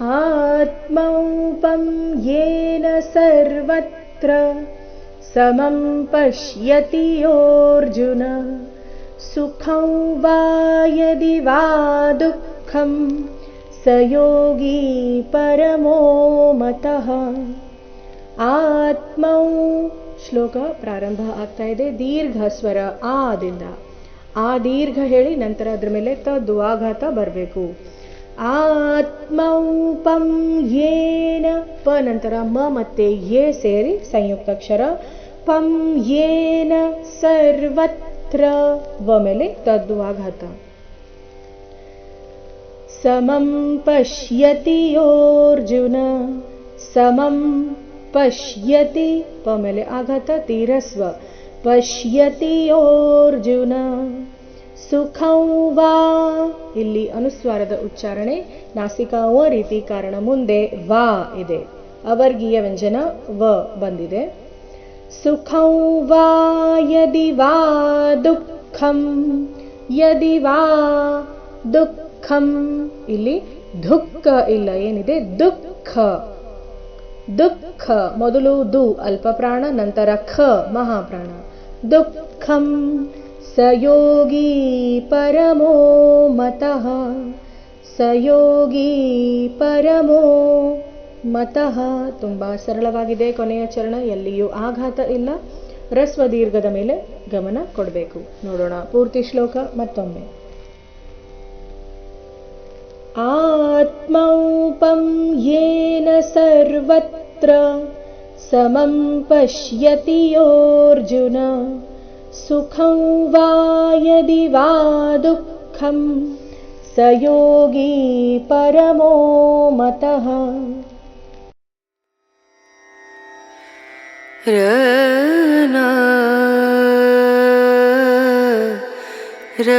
आत्मौपं येन सर्वत्र समं पश्यति योऽर्जुन सुखं वा यदि वा दुःखं स योगी परमो मतಃ. ಆತ್ಮೌ ಶ್ಲೋಕ ಪ್ರಾರಂಭ ಆಗ್ತಾ ಇದೆ ದೀರ್ಘ ಸ್ವರ ಆದಿಂದ. ಆ ದೀರ್ಘ ಹೇಳಿ ನಂತರ ಅದ್ರ ಮೇಲೆ ತದ್ವಾಘಾತ ಬರಬೇಕು. ಆತ್ಮೌಪಂ ಯೇನ ಪ ನಂತರ ಮ ಮತ್ತೆ ಯೇ ಸೇರಿ ಸಂಯುಕ್ತಾಕ್ಷರ. ಪಂ ಯೇನ ಸರ್ವತ್ರ ವ ಮೇಲೆ ತದ್ವಾಘಾತ. ಸಮಂ ಪಶ್ಯತಿ ಯೋರ್ಜುನ ಸಮಂ ಪಶ್ಯತಿ ಪ ಮೇಲೆ ಆಘಾತ ತೀರಸ್ವ. ಪಶ್ಯತಿ ಯೋರ್ಜುನ ಸುಖಂ ವಾ ಇಲ್ಲಿ ಅನುಸ್ವಾರದ ಉಚ್ಚಾರಣೆ ನಾಸಿಕಾ ವ ರೀತಿ ಕಾರಣ ಮುಂದೆ ವಾ ಇದೆ. ಅವರ್ಗೀಯ ವ್ಯಂಜನ ವ ಬಂದಿದೆ. ಸುಖಂ ವಾ ಯದಿ ವಾ ದುಃಖಂ ಯದಿ ವಾ ದುಃಖಂ ಇಲ್ಲಿ ದುಃಖ ಇಲ್ಲ ಏನಿದೆ ದುಃಖ. ದುಃಖ ಮೊದಲು ದು ಅಲ್ಪ ಪ್ರಾಣ ನಂತರ ಖ ಮಹಾಪ್ರಾಣ. ದುಃಖಂ ಸ ಯೋಗಿ ಪರಮೋ ಮತಃ ಸ ಯೋಗಿ ಪರಮೋ ಮತಃ. ತುಂಬ ಸರಳವಾಗಿದೆ ಕೊನೆಯ ಚರಣ, ಎಲ್ಲಿಯೂ ಆಘಾತ ಇಲ್ಲ. ರಸ್ವ ದೀರ್ಘದ ಮೇಲೆ ಗಮನ ಕೊಡಬೇಕು. ನೋಡೋಣ ಪೂರ್ತಿ ಶ್ಲೋಕ ಮತ್ತೊಮ್ಮೆ. ಆತ್ಮೌಪಂ ಯೇನ ಸರ್ವತ್ರ ಸಮಂ ಪಶ್ಯತಿ ಯೋರ್ಜುನ ಸುಖಂ ವಾ ಯದಿ ವಾ ದುಃಖಂ ಸ ಯೋಗಿ ಪರಮೋ ಮತಃ. ರ